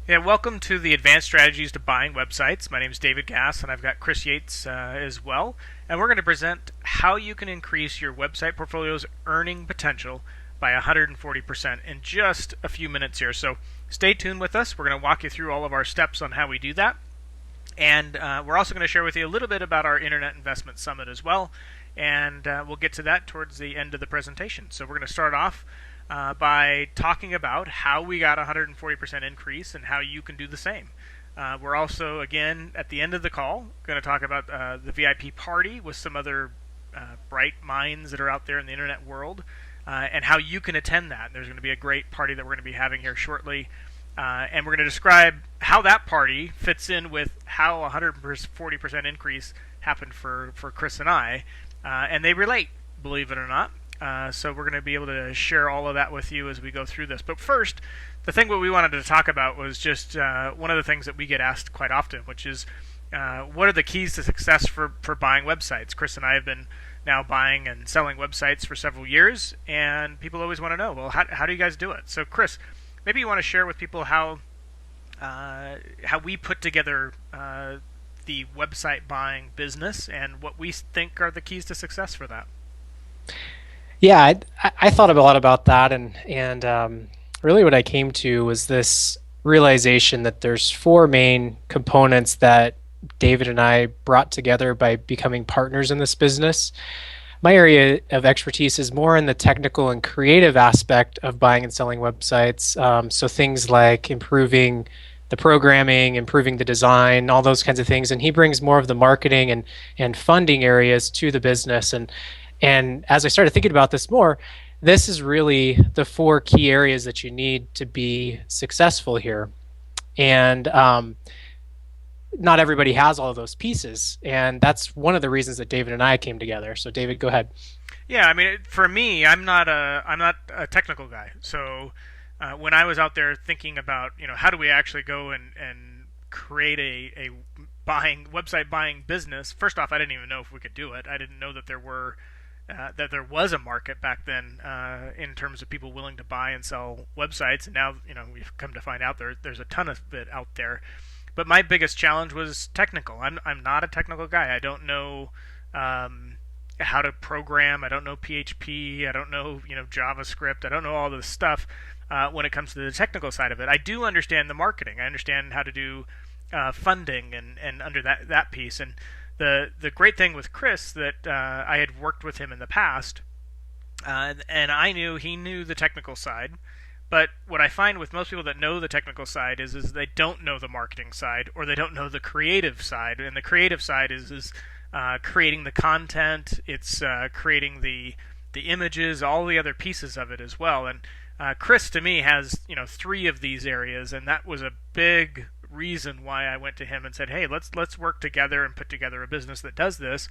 Yeah, welcome to the Advanced Strategies to Buying Websites. My name is David Gass, and I've got Chris Yates as well. And we're going to present how you can increase your website portfolio's earning potential by 140% in just a few minutes here. So stay tuned with us. We're going to walk you through all of our steps on how we do that. And we're also going to share with you a little bit about our Internet Investment Summit as well. And we'll get to that towards the end of the presentation. So we're going to start off by talking about how we got a 140% increase and how you can do the same. We're also, again, at the end of the call, going to talk about the VIP party with some other bright minds that are out there in the internet world and how you can attend that. There's going to be a great party that we're going to be having here shortly. And we're going to describe how that party fits in with how a 140% increase happened for Chris and I. And they relate, believe it or not. So we're going to be able to share all of that with you as we go through this. But first, the thing what we wanted to talk about was just one of the things that we get asked quite often, which is what are the keys to success for buying websites? Chris and I have been now buying and selling websites for several years, and people always want to know, well, how do you guys do it? So Chris, maybe you want to share with people how we put together the website buying business and what we think are the keys to success for that. Yeah, I thought a lot about that, and really what I came to was this realization that there's four main components that David and I brought together by becoming partners in this business. My area of expertise is more in the technical and creative aspect of buying and selling websites. So things like improving the programming, improving the design, all those kinds of things. And he brings more of the marketing and funding areas to the business. And as I started thinking about this more, this is really the four key areas that you need to be successful here. And not everybody has all of those pieces. And that's one of the reasons that David and I came together. So David, go ahead. Yeah, I mean, for me, I'm not a technical guy. So when I was out there thinking about, how do we actually go and create a buying website buying business? First off, I didn't even know if we could do it. I didn't know that there was a market back then in terms of people willing to buy and sell websites. And now, we've come to find out there's a ton of it out there. But my biggest challenge was technical. I'm not a technical guy. I don't know how to program. I don't know PHP. I don't know JavaScript. I don't know all this stuff when it comes to the technical side of it. I do understand the marketing. I understand how to do funding and under that piece. And the great thing with Chris that I had worked with him in the past, and I knew he knew the technical side. But what I find with most people that know the technical side is they don't know the marketing side, or they don't know the creative side. And the creative side is creating the content. It's creating the images, all the other pieces of it as well. And Chris, to me, has three of these areas, and that was a big reason why I went to him and said, "Hey, let's work together and put together a business that does this."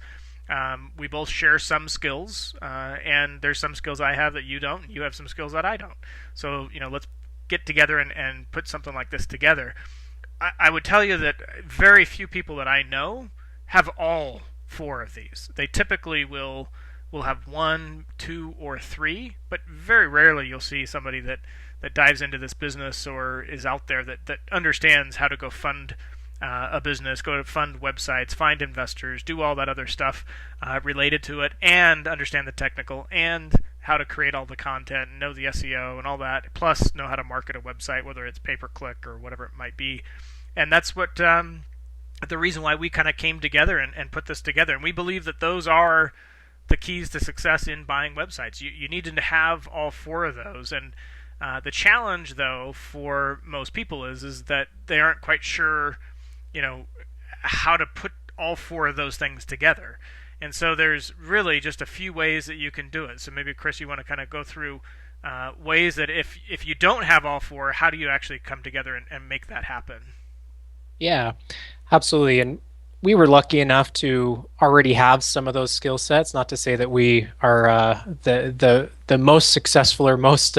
We both share some skills, and there's some skills I have that you don't. You have some skills that I don't. So let's get together and put something like this together. I would tell you that very few people that I know have all four of these. They typically will have one, two, or three, but very rarely you'll see somebody that dives into this business or is out there that understands how to go fund a business, go to fund websites, find investors, do all that other stuff related to it, and understand the technical and how to create all the content, know the SEO and all that, plus know how to market a website, whether it's pay-per-click or whatever it might be. And that's what the reason why we kind of came together and put this together. And we believe that those are the keys to success in buying websites. You need to have all four of those. And the challenge, though, for most people is that they aren't quite sure how to put all four of those things together. And so there's really just a few ways that you can do it. So maybe, Chris, you want to kind of go through ways that if you don't have all four, how do you actually come together and make that happen? Yeah, absolutely. And we were lucky enough to already have some of those skill sets. Not to say that we are the most successful or most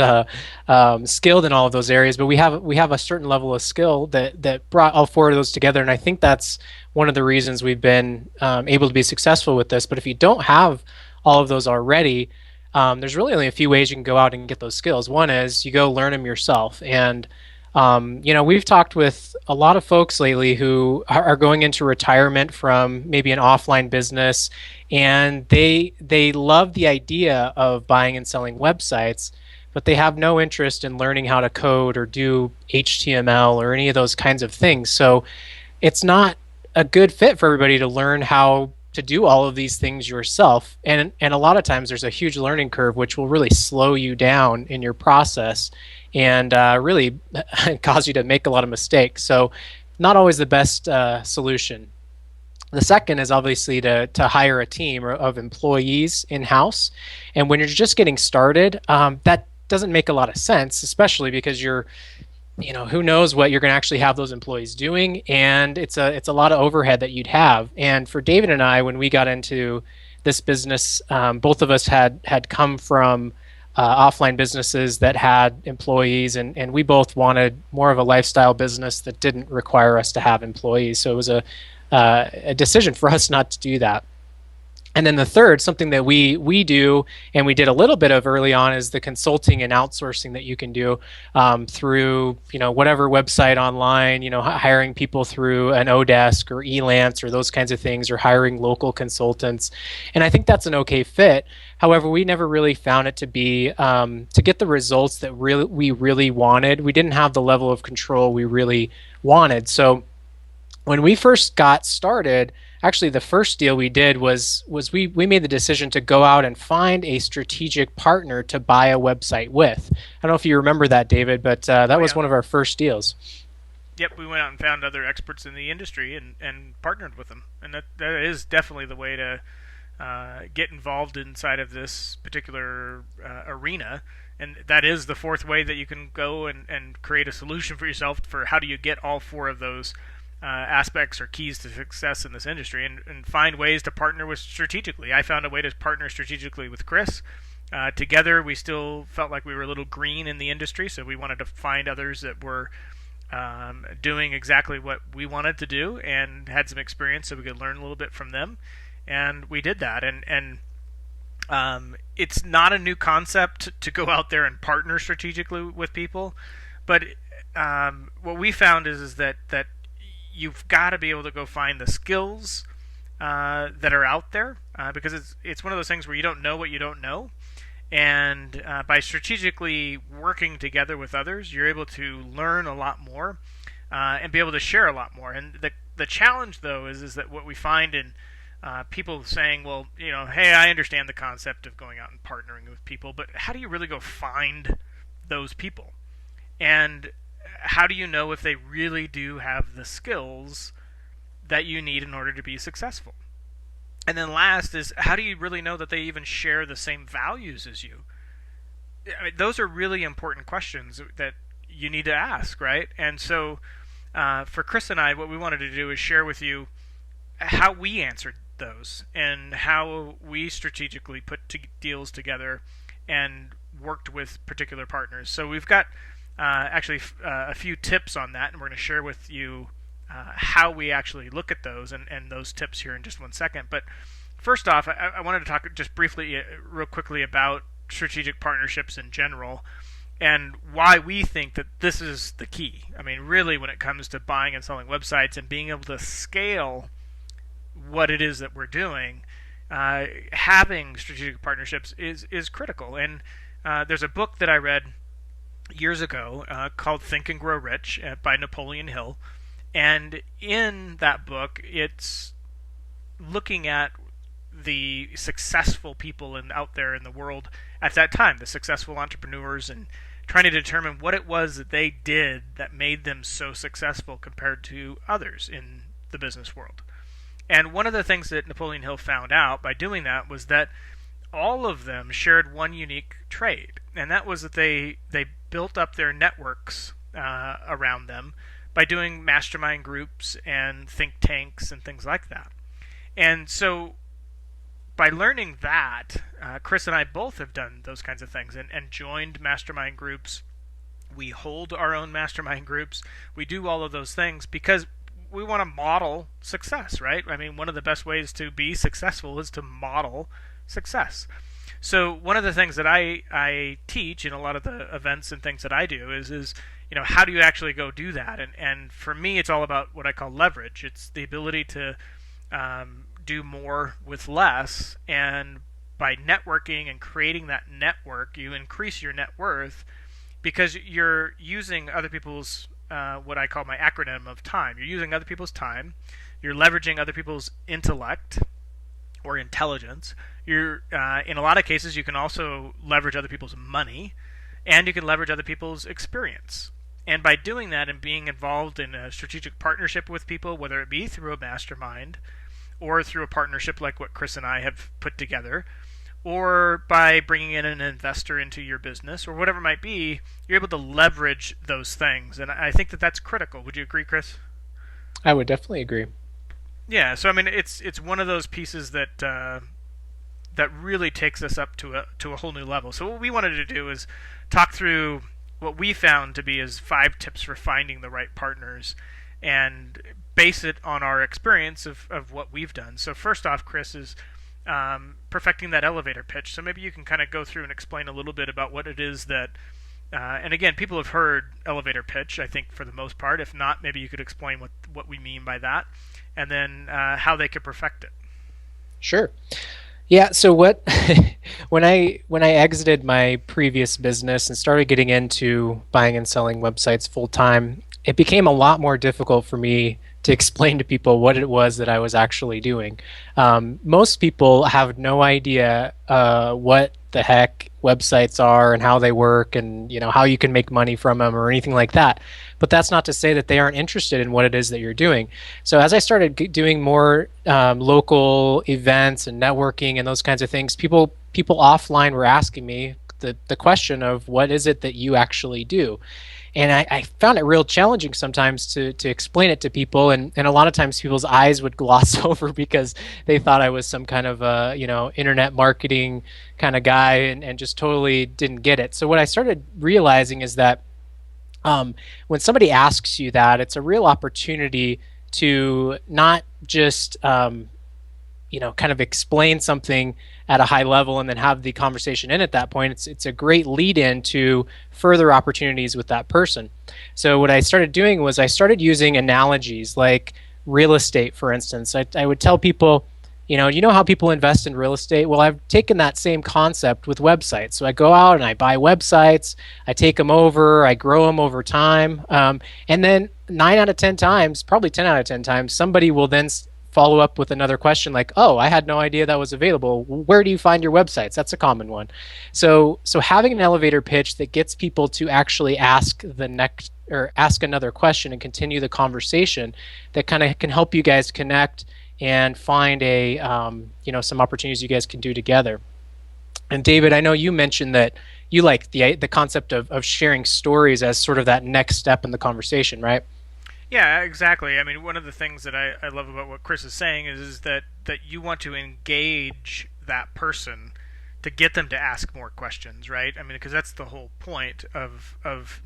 skilled in all of those areas, but we have a certain level of skill that brought all four of those together. And I think that's one of the reasons we've been able to be successful with this. But if you don't have all of those already, there's really only a few ways you can go out and get those skills. One is you go learn them yourself, and We've talked with a lot of folks lately who are going into retirement from maybe an offline business, and they love the idea of buying and selling websites, but they have no interest in learning how to code or do HTML or any of those kinds of things. So it's not a good fit for everybody to learn how to do all of these things yourself. And a lot of times there's a huge learning curve which will really slow you down in your process and really cause you to make a lot of mistakes. So not always the best solution. The second is obviously to hire a team of employees in house. And when you're just getting started, that doesn't make a lot of sense, especially because who knows what you're going to actually have those employees doing, and it's a lot of overhead that you'd have. And for David and I, when we got into this business, both of us had come from offline businesses that had employees, and we both wanted more of a lifestyle business that didn't require us to have employees. So it was a decision for us not to do that. And then the third, something that we do and we did a little bit of early on, is the consulting and outsourcing that you can do through whatever website online, hiring people through an Odesk or Elance or those kinds of things, or hiring local consultants. And I think that's an okay fit. However, we never really found it to be to get the results that we really wanted. We didn't have the level of control we really wanted. So when we first got started, actually the first deal we did was we made the decision to go out and find a strategic partner to buy a website with. I don't know if you remember that, David, but that was Yeah. one of our first deals. Yep, we went out and found other experts in the industry and partnered with them, and that is definitely the way to get involved inside of this particular arena. And that is the fourth way that you can go and create a solution for yourself for how do you get all four of those aspects or keys to success in this industry, and find ways to partner with strategically. I found a way to partner strategically with Chris. Together, we still felt like we were a little green in the industry, so we wanted to find others that were doing exactly what we wanted to do and had some experience so we could learn a little bit from them. And we did that. And it's not a new concept to go out there and partner strategically with people, but what we found is that you've got to be able to go find the skills that are out there, because it's one of those things where you don't know what you don't know. And by strategically working together with others, you're able to learn a lot more and be able to share a lot more. And the challenge, though, is that what we find in people saying, well, hey, I understand the concept of going out and partnering with people, but how do you really go find those people? And how do you know if they really do have the skills that you need in order to be successful? And then last is, how do you really know that they even share the same values as you? I mean, those are really important questions that you need to ask, right? And so for Chris and I, what we wanted to do is share with you how we answered those and how we strategically put deals together and worked with particular partners. So we've got actually a few tips on that, and we're going to share with you how we actually look at those and those tips here in just one second. But first off, I wanted to talk just briefly, real quickly, about strategic partnerships in general and why we think that this is the key. I mean, really, when it comes to buying and selling websites and being able to scale what it is that we're doing, having strategic partnerships is critical. And there's a book that I read years ago called Think and Grow Rich by Napoleon Hill. And in that book, it's looking at the successful people out there in the world at that time, the successful entrepreneurs, and trying to determine what it was that they did that made them so successful compared to others in the business world. And one of the things that Napoleon Hill found out by doing that was that all of them shared one unique trait, and that was that they built up their networks around them by doing mastermind groups and think tanks and things like that. And so by learning that, Chris and I both have done those kinds of things and joined mastermind groups. We hold our own mastermind groups. We do all of those things because we want to model success, right? I mean, one of the best ways to be successful is to model success. So one of the things that I teach in a lot of the events and things that I do is how do you actually go do that? And for me, it's all about what I call leverage. It's the ability to do more with less, and by networking and creating that network, you increase your net worth because you're using other people's what I call my acronym of time. You're using other people's time. You're leveraging other people's intellect or intelligence. You're in a lot of cases you can also leverage other people's money, and you can leverage other people's experience. And by doing that and being involved in a strategic partnership with people, whether it be through a mastermind or through a partnership like what Chris and I have put together, or by bringing in an investor into your business, or whatever it might be, you're able to leverage those things. And I think that that's critical. Would you agree, Chris? I would definitely agree. Yeah. So I mean, it's one of those pieces that that really takes us up to a whole new level. So what we wanted to do is talk through what we found to be as 5 tips for finding the right partners, and base it on our experience of what we've done. So first off, Chris, is perfecting that elevator pitch. So maybe you can kind of go through and explain a little bit about what it is that, and again, people have heard elevator pitch, I think, for the most part. If not, maybe you could explain what we mean by that, and then how they could perfect it. Sure. Yeah, so what when I exited my previous business and started getting into buying and selling websites full time, it became a lot more difficult for me to explain to people what it was that I was actually doing. Most people have no idea what the heck websites are and how they work, and how you can make money from them or anything like that. But that's not to say that they aren't interested in what it is that you're doing. So as I started doing more local events and networking and those kinds of things, people offline were asking me the question of, what is it that you actually do? And I found it real challenging sometimes to explain it to people, and a lot of times people's eyes would gloss over because they thought I was some kind of internet marketing kind of guy, and just totally didn't get it. So what I started realizing is that when somebody asks you that, it's a real opportunity to not just kind of explain something at a high level and then have the conversation in at that point. It's a great lead in to further opportunities with that person. So what I started doing was I started using analogies like real estate, for instance. I would tell people, you know how people invest in real estate? Well, I've taken that same concept with websites. So I go out and I buy websites, I take them over, I grow them over time, and then 9 out of 10 times, probably 10 out of 10 times, somebody will then follow up with another question like, "Oh, I had no idea that was available. Where do you find your websites?" That's a common one. So having an elevator pitch that gets people to actually ask the next or ask another question and continue the conversation, that kind of can help you guys connect and find some opportunities you guys can do together. And David, I know you mentioned that you like the concept of sharing stories as sort of that next step in the conversation, right? Yeah, exactly. I mean, one of the things that I love about what Chris is saying is that you want to engage that person to get them to ask more questions, right? I mean, because that's the whole point of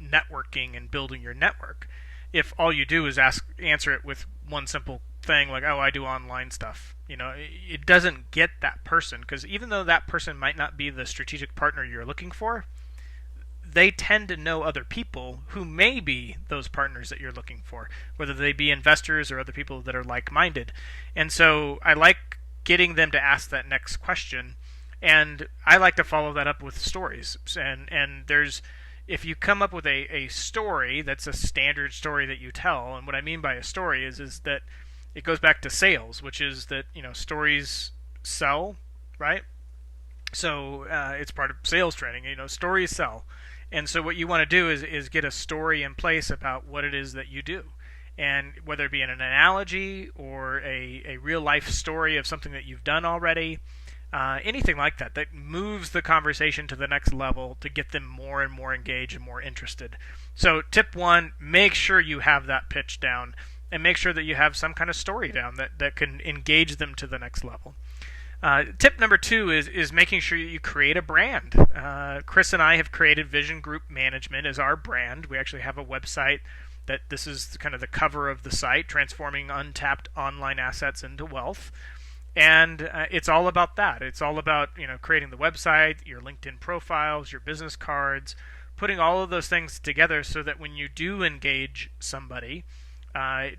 networking and building your network. If all you do is answer it with one simple thing like, "Oh, I do online stuff," it doesn't get that person, because even though that person might not be the strategic partner you're looking for, they tend to know other people who may be those partners that you're looking for, whether they be investors or other people that are like-minded. And so I like getting them to ask that next question, and I like to follow that up with stories. And there's, if you come up with a story that's a standard story that you tell, and what I mean by a story is that it goes back to sales, which is that stories sell, right? So it's part of sales training. Stories sell. And so what you want to do is get a story in place about what it is that you do. And whether it be an analogy or a real life story of something that you've done already, anything like that moves the conversation to the next level to get them more and more engaged and more interested. So tip 1, make sure you have that pitch down, and make sure that you have some kind of story down that can engage them to the next level. Tip number 2 is making sure you create a brand. Chris and I have created Vision Group Management as our brand. We actually have a website that this is kind of the cover of the site, transforming untapped online assets into wealth. And it's all about that. It's all about creating the website, your LinkedIn profiles, your business cards, putting all of those things together so that when you do engage somebody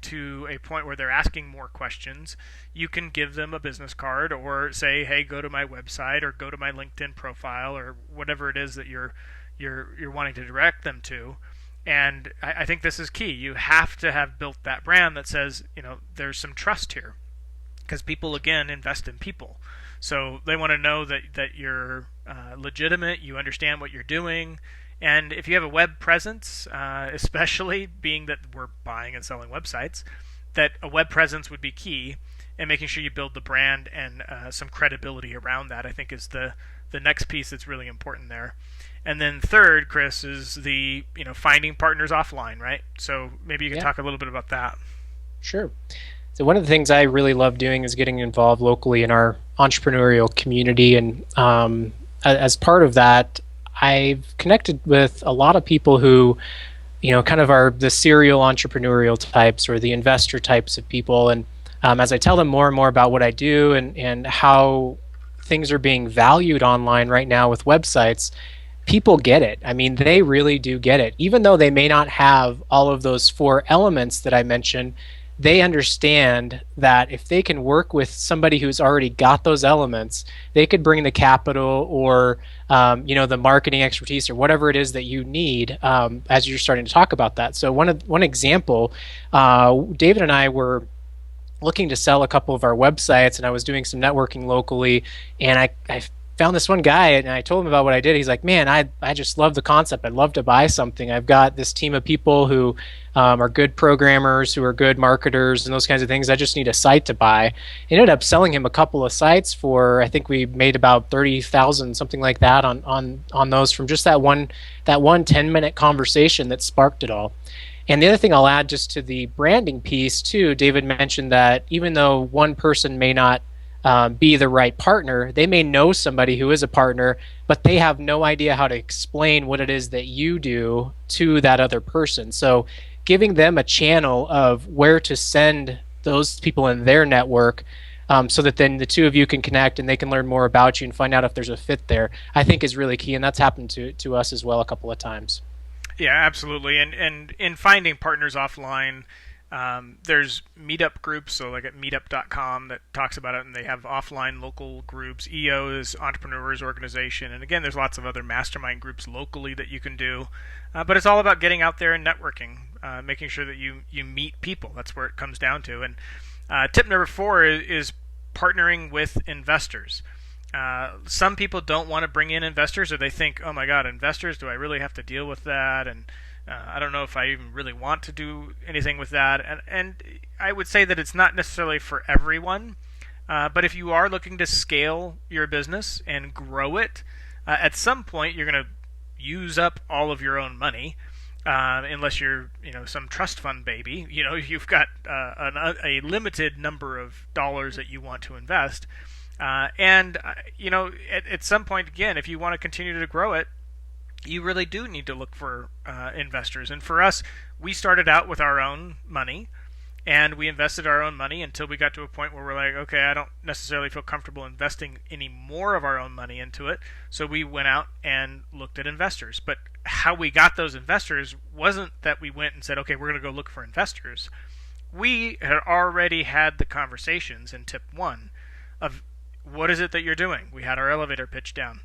to a point where they're asking more questions, you can give them a business card or say, hey, go to my website or go to my LinkedIn profile or whatever it is that you're wanting to direct them to. And I think this is key. You have to have built that brand that says, there's some trust here, because people, again, invest in people. So they want to know that you're legitimate, you understand what you're doing. And if you have a web presence, especially being that we're buying and selling websites, that a web presence would be key, and making sure you build the brand and some credibility around that, I think, is the next piece that's really important there. And then third, Chris, is the finding partners offline, right? So maybe you can talk a little bit about that. Sure. So one of the things I really love doing is getting involved locally in our entrepreneurial community, and as part of that, I've connected with a lot of people who, kind of are the serial entrepreneurial types or the investor types of people. And as I tell them more and more about what I do and how things are being valued online right now with websites, people get it. I mean, they really do get it. Even though they may not have all of those four elements that I mentioned, they understand that if they can work with somebody who's already got those elements, they could bring the capital or the marketing expertise or whatever it is that you need as you're starting to talk about that. So one example, David and I were looking to sell a couple of our websites, and I was doing some networking locally, and I found this one guy, and I told him about what I did. He's like, man, I just love the concept. I'd love to buy something. I've got this team of people who are good programmers, who are good marketers, and those kinds of things. I just need a site to buy. I ended up selling him a couple of sites for, I think we made about 30,000, something like that, on those from just that one 10-minute conversation that sparked it all. And the other thing I'll add just to the branding piece too, David mentioned that even though one person may not be the right partner, they may know somebody who is a partner, but they have no idea how to explain what it is that you do to that other person. So giving them a channel of where to send those people in their network, so that then the two of you can connect and they can learn more about you and find out if there's a fit there, I think is really key. And that's happened to us as well a couple of times. Yeah, absolutely. And in finding partners offline, there's meetup groups, so like at meetup.com, that talks about it, and they have offline local groups. EO is Entrepreneurs Organization, and again, there's lots of other mastermind groups locally that you can do. But it's all about getting out there and networking, making sure that you meet people. That's where it comes down to. And tip number 4 is partnering with investors. Some people don't want to bring in investors, or they think, oh my God, investors, do I really have to deal with that? And I don't know if I even really want to do anything with that. And I would say that it's not necessarily for everyone. But if you are looking to scale your business and grow it, at some point you're going to use up all of your own money, unless you're some trust fund baby. You've got a limited number of dollars that you want to invest. At some point, again, if you want to continue to grow it, you really do need to look for investors. And for us, we started out with our own money, and we invested our own money until we got to a point where we're like, okay, I don't necessarily feel comfortable investing any more of our own money into it. So we went out and looked at investors. But how we got those investors wasn't that we went and said, okay, we're going to go look for investors. We had already had the conversations in tip 1 of, what is it that you're doing? We had our elevator pitch down.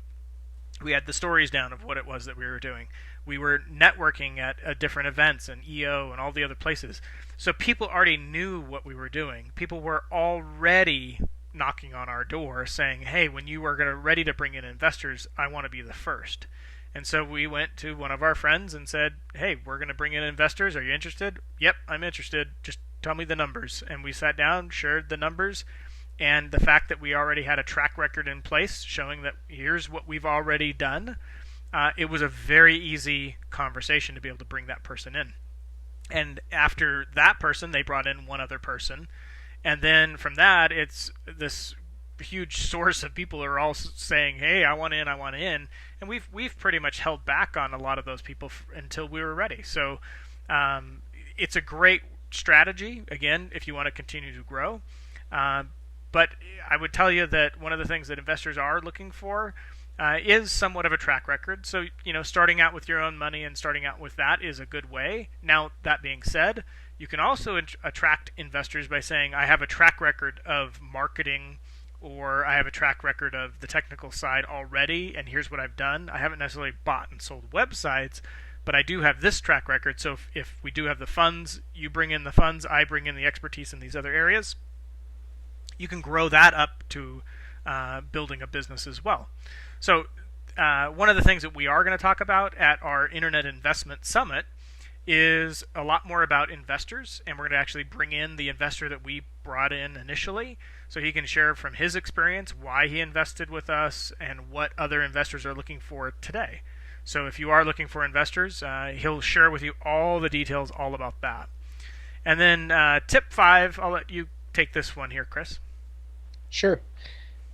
We had the stories down of what it was that we were doing. We were networking at different events and EO and all the other places. So people already knew what we were doing. People were already knocking on our door saying, hey, when you are ready to bring in investors, I want to be the first. And so we went to one of our friends and said, hey, we're going to bring in investors. Are you interested? Yep, I'm interested. Just tell me the numbers. And we sat down, shared the numbers. And the fact that we already had a track record in place showing that here's what we've already done, it was a very easy conversation to be able to bring that person in. And after that person, they brought in one other person. And then from that, it's this huge source of people who are all saying, hey, I want in, I want in. And we've pretty much held back on a lot of those people until we were ready. So it's a great strategy, again, if you want to continue to grow. But I would tell you that one of the things that investors are looking for is somewhat of a track record. So, starting out with your own money and starting out with that is a good way. Now, that being said, you can also attract investors by saying, I have a track record of marketing, or I have a track record of the technical side already, and here's what I've done. I haven't necessarily bought and sold websites, but I do have this track record. So if we do have the funds, you bring in the funds, I bring in the expertise in these other areas, you can grow that up to building a business as well. So one of the things that we are going to talk about at our Internet Investment Summit is a lot more about investors, and we're going to actually bring in the investor that we brought in initially, so he can share from his experience why he invested with us and what other investors are looking for today. So if you are looking for investors, he'll share with you all the details all about that. And then tip 5, I'll let you take this one here, Chris. Sure.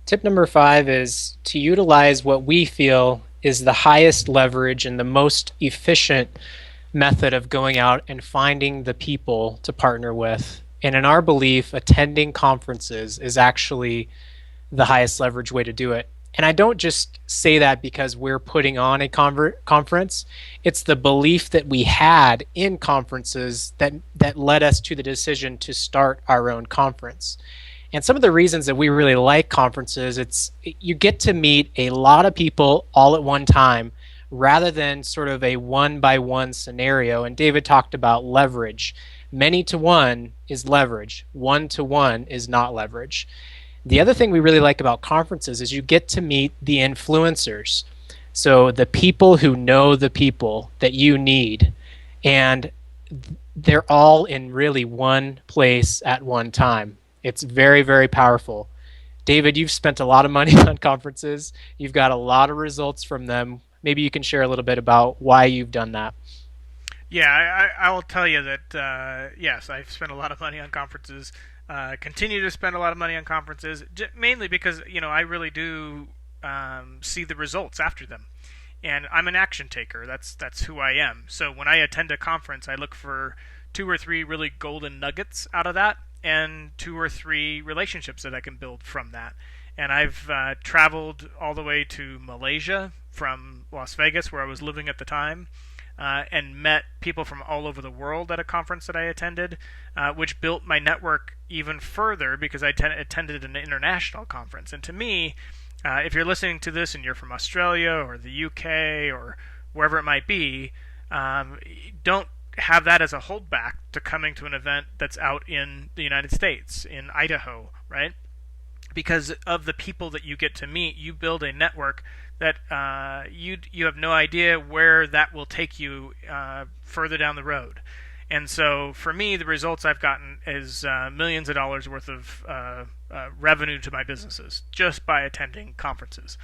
Tip number 5 is to utilize what we feel is the highest leverage and the most efficient method of going out and finding the people to partner with. And in our belief, attending conferences is actually the highest leverage way to do it. And I don't just say that because we're putting on a conference. It's the belief that we had in conferences that led us to the decision to start our own conference. And some of the reasons that we really like conferences, you get to meet a lot of people all at one time rather than sort of a one-by-one scenario. And David talked about leverage. Many to one is leverage. One to one is not leverage. The other thing we really like about conferences is you get to meet the influencers. So the people who know the people that you need. And they're all in really one place at one time. It's very, very powerful. David, you've spent a lot of money on conferences. You've got a lot of results from them. Maybe you can share a little bit about why you've done that. Yeah, I will tell you that, yes, I've spent a lot of money on conferences, continue to spend a lot of money on conferences, mainly because, I really do see the results after them. And I'm an action taker. That's who I am. So when I attend a conference, I look for 2 or 3 really golden nuggets out of that, and 2 or 3 relationships that I can build from that. And I've traveled all the way to Malaysia from Las Vegas, where I was living at the time, and met people from all over the world at a conference that I attended, which built my network even further because I attended an international conference. And to me, if you're listening to this and you're from Australia or the UK or wherever it might be, don't have that as a holdback to coming to an event that's out in the United States, in Idaho, right? Because of the people that you get to meet, you build a network that you have no idea where that will take you further down the road. And so for me, the results I've gotten is millions of dollars worth of revenue to my businesses just by attending conferences.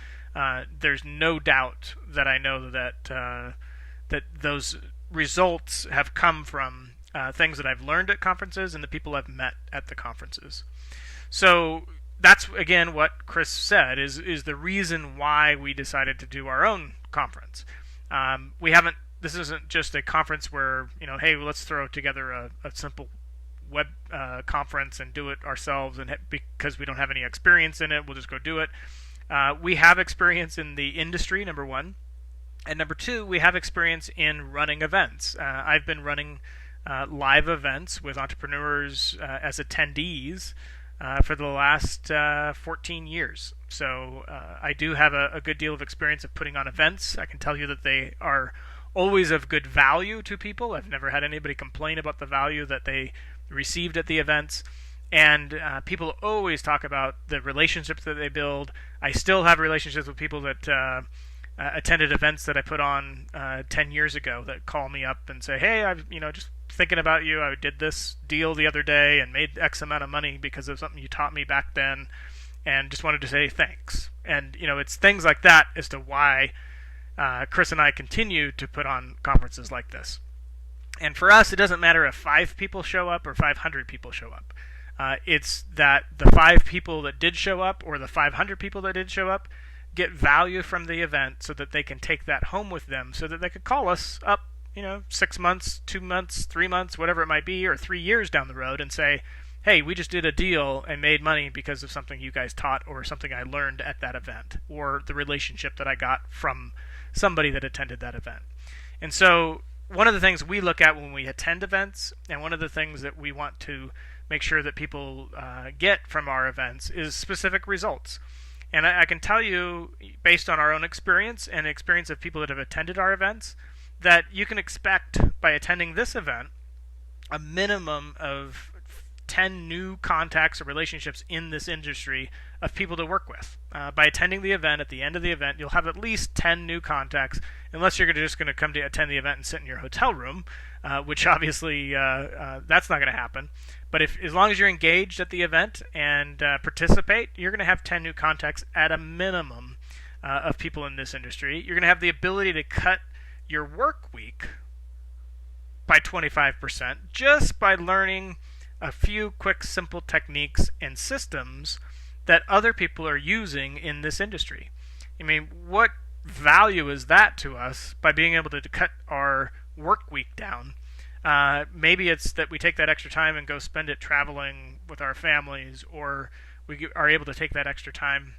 There's no doubt that I know that those results have come from things that I've learned at conferences and the people I've met at the conferences. So that's, again, what Chris said is the reason why we decided to do our own conference. This isn't just a conference where, hey, let's throw together a simple web conference and do it ourselves, and because we don't have any experience in it, we'll just go do it. We have experience in the industry, number one. And number 2, we have experience in running events. I've been running live events with entrepreneurs as attendees for the last 14 years. So I do have a good deal of experience of putting on events. I can tell you that they are always of good value to people. I've never had anybody complain about the value that they received at the events. And people always talk about the relationships that they build. I still have relationships with people that attended events that I put on 10 years ago that call me up and say, hey, I've just thinking about you. I did this deal the other day and made X amount of money because of something you taught me back then, and just wanted to say thanks. And it's things like that as to why Chris and I continue to put on conferences like this. And for us, it doesn't matter if 5 people show up or 500 people show up. It's that the 5 people that did show up or the 500 people that did show up get value from the event so that they can take that home with them, so that they could call us up 6 months, 2 months, 3 months, whatever it might be, or 3 years down the road and say, hey, we just did a deal and made money because of something you guys taught or something I learned at that event or the relationship that I got from somebody that attended that event. And so one of the things we look at when we attend events, and one of the things that we want to make sure that people get from our events, is specific results. And I can tell you, based on our own experience and experience of people that have attended our events, that you can expect by attending this event a minimum of 10 new contacts or relationships in this industry of people to work with. By attending the event, at the end of the event, you'll have at least 10 new contacts, unless you're just going to come to attend the event and sit in your hotel room, which obviously that's not going to happen. But as long as you're engaged at the event and participate, you're going to have 10 new contacts at a minimum of people in this industry. You're going to have the ability to cut your work week by 25% just by learning a few quick, simple techniques and systems that other people are using in this industry. I mean, what value is that to us by being able to cut our work week down? Maybe it's that we take that extra time and go spend it traveling with our families, or we are able to take that extra time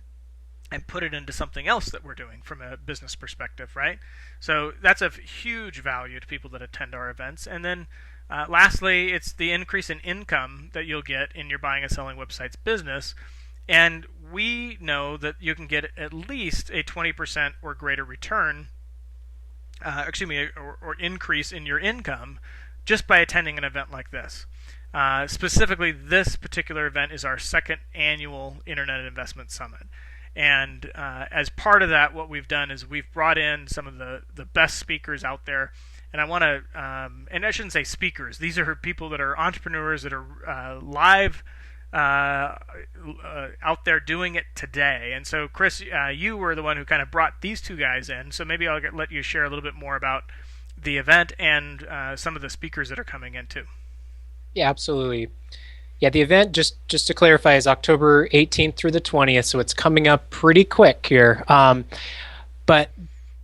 and put it into something else that we're doing from a business perspective, right? So that's a huge value to people that attend our events. And then lastly, it's the increase in income that you'll get in your buying and selling websites business. And we know that you can get at least a 20% or greater return, or increase in your income just by attending an event like this. Specifically, this particular event is our second annual Internet Investment Summit. And as part of that, what we've done is we've brought in some of the best speakers out there. And I want to, and I shouldn't say speakers, these are people that are entrepreneurs that are live out there doing it today. And so, Chris, you were the one who kind of brought these two guys in. So maybe I'll let you share a little bit more about the event and some of the speakers that are coming in too. Yeah, absolutely. Yeah, the event, just to clarify, is October 18th through the 20th, so it's coming up pretty quick here. But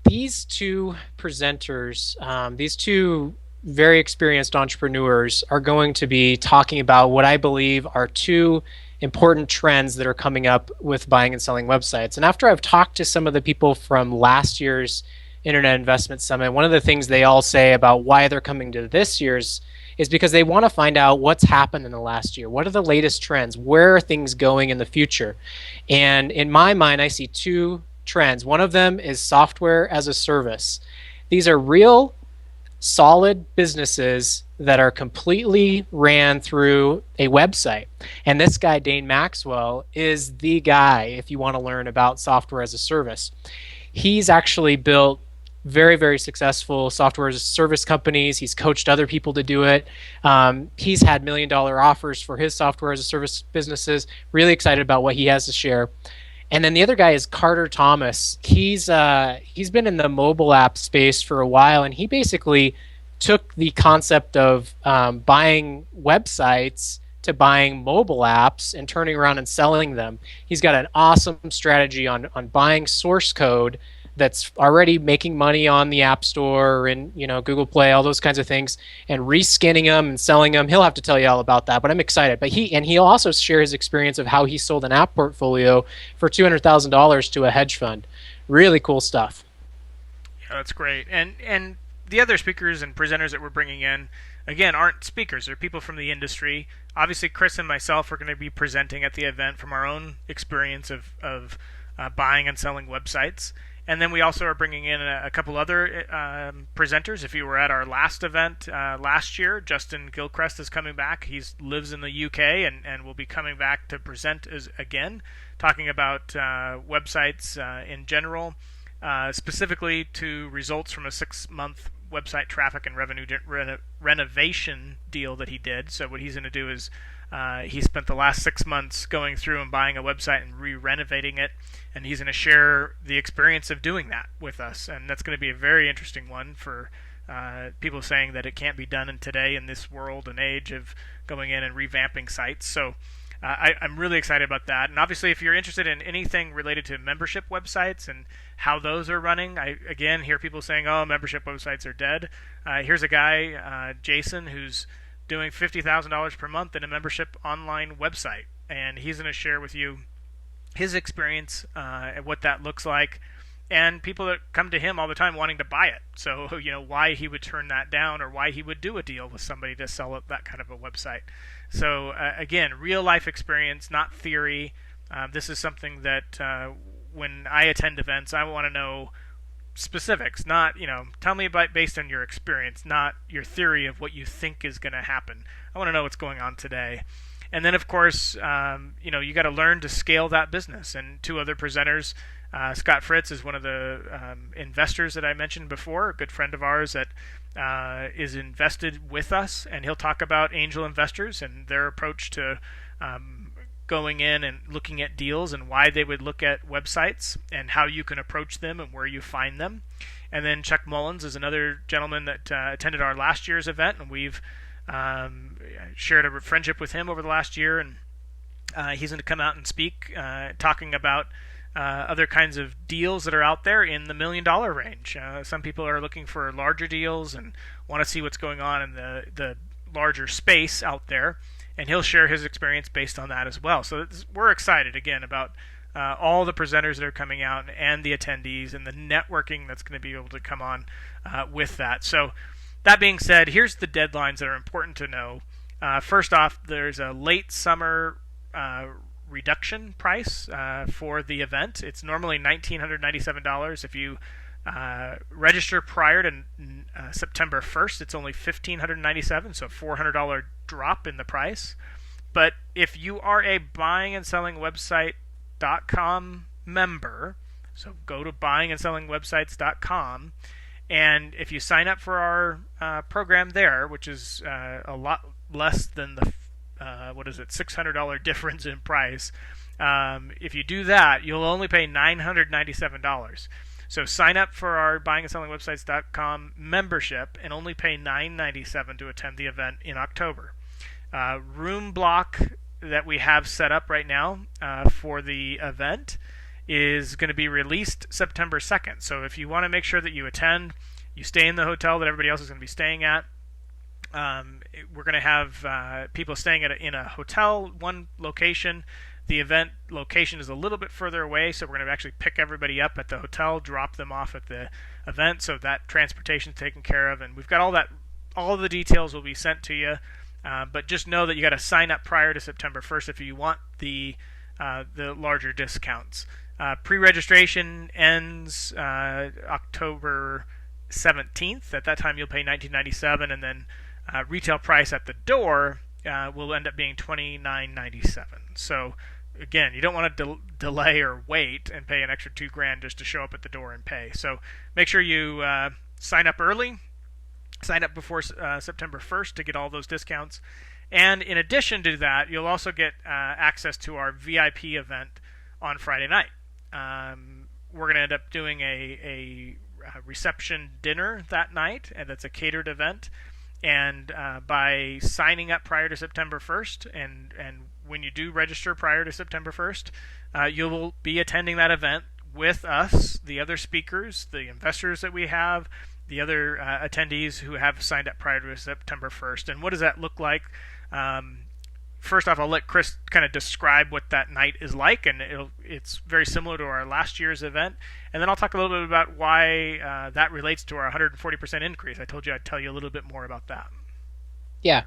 these two presenters, these two very experienced entrepreneurs, are going to be talking about what I believe are two important trends that are coming up with buying and selling websites. And after I've talked to some of the people from last year's Internet Investment Summit, one of the things they all say about why they're coming to this year's is because they want to find out what's happened in the last year. What are the latest trends? Where are things going in the future? And in my mind, I see two trends. One of them is software as a service. These are real, solid businesses that are completely ran through a website. And this guy, Dane Maxwell, is the guy if you want to learn about software as a service. He's actually built very, very successful software as a service companies. He's coached other people to do it. He's had $1 million offers for his software as a service businesses. Really excited about what he has to share. And then the other guy is Carter Thomas. He's been in the mobile app space for a while, and he basically took the concept of buying websites to buying mobile apps and turning around and selling them. He's got an awesome strategy on buying source code that's already making money on the App Store and Google Play, all those kinds of things, and reskinning them and selling them. He'll have to tell you all about that, but I'm excited. But he'll also share his experience of how he sold an app portfolio for $200,000 to a hedge fund. Really cool stuff. Yeah, that's great. And the other speakers and presenters that we're bringing in, again, aren't speakers. They're people from the industry. Obviously, Chris and myself are going to be presenting at the event from our own experience of buying and selling websites. And then we also are bringing in a couple other presenters. If you were at our last event last year, Justin Gilchrist is coming back. He lives in the UK and will be coming back to present again, talking about websites in general, specifically to results from a 6-month website traffic and revenue renovation deal that he did. So what he's going to do is he spent the last 6 months going through and buying a website and re-renovating it, and he's going to share the experience of doing that with us. And that's going to be a very interesting one for people saying that it can't be done in today in this world and age of going in and revamping sites. So I'm really excited about that. And obviously, if you're interested in anything related to membership websites and how those are running, I again hear people saying, "Oh, membership websites are dead." Here's a guy, Jason, who's doing $50,000 per month in a membership online website, and he's going to share with you his experience and what that looks like, and people that come to him all the time wanting to buy it. So, why he would turn that down, or why he would do a deal with somebody to sell that kind of a website. So, again, real life experience, not theory. This is something that when I attend events, I want to know specifics, not, tell me about based on your experience, not your theory of what you think is going to happen. I want to know what's going on today. And then, of course, you got to learn to scale that business. And two other presenters, Scott Fritz is one of the investors that I mentioned before, a good friend of ours that is invested with us, and he'll talk about angel investors and their approach to going in and looking at deals and why they would look at websites and how you can approach them and where you find them. And then Chuck Mullins is another gentleman that attended our last year's event, and we've shared a friendship with him over the last year, and he's going to come out and speak talking about other kinds of deals that are out there in the $1 million range. Some people are looking for larger deals and want to see what's going on in the larger space out there, and he'll share his experience based on that as well. So we're excited, again, about all the presenters that are coming out and the attendees and the networking that's going to be able to come on with that. So that being said, here's the deadlines that are important to know. First off, there's a late summer reduction price for the event. It's normally $1,997. If you register prior to September 1st, it's only $1,597, so $400 drop in the price. But if you are a buyingandsellingwebsite.com member, so go to buyingandsellingwebsites.com, and if you sign up for our program there, which is a lot less than the $600 difference in price, if you do that, you'll only pay $997. So sign up for our buyingandsellingwebsites.com membership and only pay $997 to attend the event in October. Room block that we have set up right now for the event is going to be released September 2nd. So if you want to make sure that you attend, you stay in the hotel that everybody else is going to be staying at. We're going to have people staying in a hotel, one location. The event location is a little bit further away, so we're going to actually pick everybody up at the hotel, drop them off at the event, so that transportation is taken care of. And we've got all that. All of the details will be sent to you, but just know that you got to sign up prior to September 1st if you want the larger discounts. Pre-registration ends October 17th. At that time, you'll pay $19.97, and then retail price at the door will end up being $29.97. So again, you don't want to delay or wait and pay an extra $2,000 just to show up at the door and pay. So make sure you sign up early, sign up before September 1st to get all those discounts. And in addition to that, you'll also get access to our VIP event on Friday night. We're going to end up doing a reception dinner that night, and that's a catered event. And by signing up prior to September 1st, and when you do register prior to September 1st, you will be attending that event with us, the other speakers, the investors that we have, the other attendees who have signed up prior to September 1st. And what does that look like? First off, I'll let Chris kind of describe what that night is like, and it's very similar to our last year's event. And then I'll talk a little bit about why that relates to our 140% increase. I told you I'd tell you a little bit more about that. Yeah,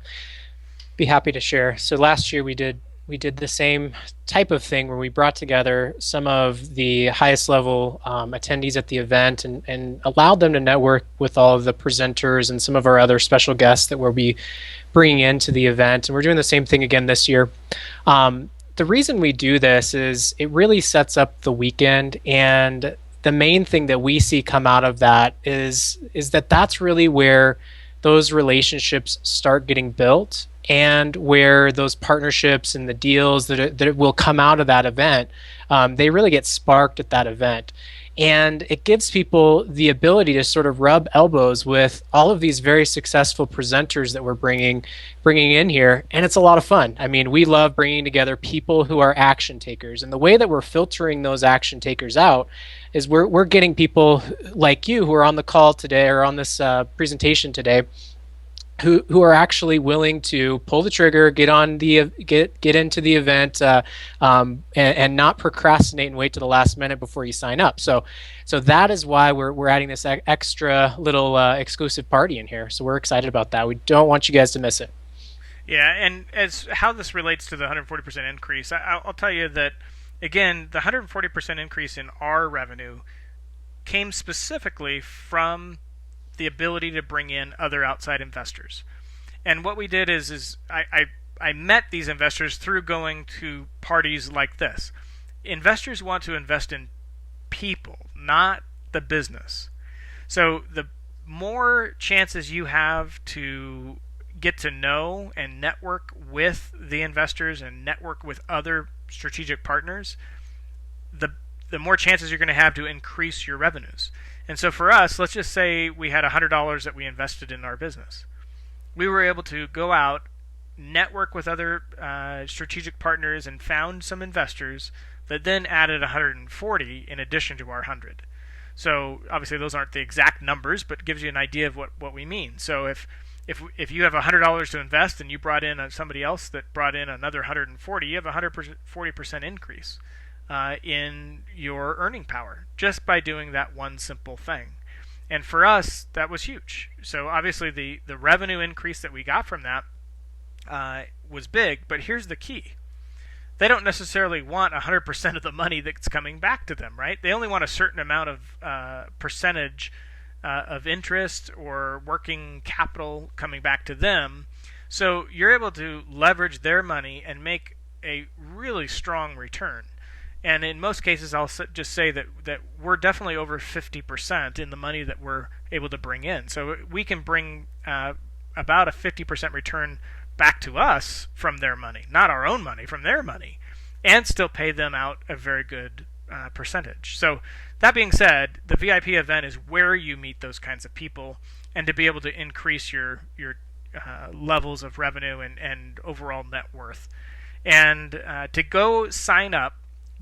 be happy to share. So last year we did the same type of thing where we brought together some of the highest level attendees at the event and allowed them to network with all of the presenters and some of our other special guests that we'll be bringing into the event. And we're doing the same thing again this year. The reason we do this is it really sets up the weekend, and the main thing that we see come out of that is that that's really where those relationships start getting built, and where those partnerships and the deals that will come out of that event, they really get sparked at that event. And it gives people the ability to sort of rub elbows with all of these very successful presenters that we're bringing in here, and it's a lot of fun. I mean, we love bringing together people who are action takers, and the way that we're filtering those action takers out is we're getting people like you who are on the call today or on this presentation today who are actually willing to pull the trigger, get into the event, and not procrastinate and wait to the last minute before you sign up. So that is why we're adding this extra little exclusive party in here. So we're excited about that. We don't want you guys to miss it. Yeah, and as how this relates to the 140% increase, I'll tell you that again, the 140% increase in our revenue came specifically from the ability to bring in other outside investors. And what we did is I met these investors through going to parties like this. Investors want to invest in people, not the business. So the more chances you have to get to know and network with the investors and network with other strategic partners, the more chances you're going to have to increase your revenues. And so for us, let's just say we had $100 that we invested in our business. We were able to go out, network with other strategic partners, and found some investors that then added 140 in addition to our 100. So obviously those aren't the exact numbers, but it gives you an idea of what we mean. So if you have $100 to invest and you brought in somebody else that brought in another 140, you have a 140% increase in your earning power just by doing that one simple thing. And for us, that was huge. So obviously the revenue increase that we got from that was big, but here's the key. They don't necessarily want 100% of the money that's coming back to them, right? They only want a certain amount of percentage of interest or working capital coming back to them. So you're able to leverage their money and make a really strong return. And in most cases, I'll just say that we're definitely over 50% in the money that we're able to bring in. So we can bring about a 50% return back to us from their money, not our own money, from their money, and still pay them out a very good percentage. So that being said, the VIP event is where you meet those kinds of people, and to be able to increase your levels of revenue and overall net worth. And to go sign up,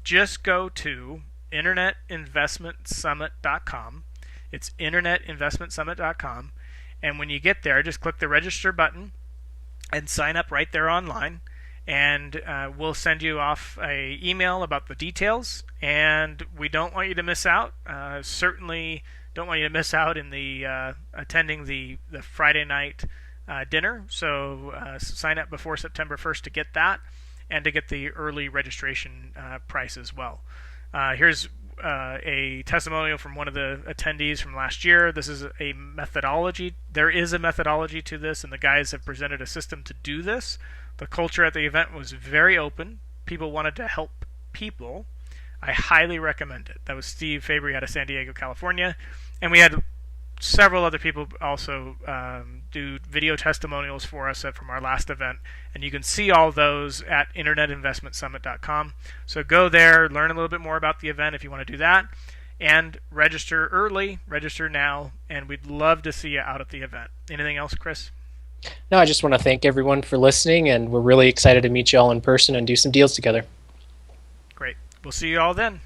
just go to internetinvestmentsummit.com. It's internetinvestmentsummit.com. And when you get there, just click the register button and sign up right there online. And we'll send you off a email about the details. And we don't want you to miss out. Certainly don't want you to miss out in the attending the Friday night dinner. So sign up before September 1st to get that, and to get the early registration price as well. Here's a testimonial from one of the attendees from last year. This is a methodology. There is a methodology to this, and the guys have presented a system to do this. The culture at the event was very open. People wanted to help people. I highly recommend it. That was Steve Fabry out of San Diego, California. And we had several other people also do video testimonials for us from our last event, and you can see all those at internetinvestmentsummit.com. So go there, learn a little bit more about the event if you want to do that, and register early, register now, and we'd love to see you out at the event. Anything else, Chris? No, I just want to thank everyone for listening, and we're really excited to meet you all in person and do some deals together. Great. We'll see you all then.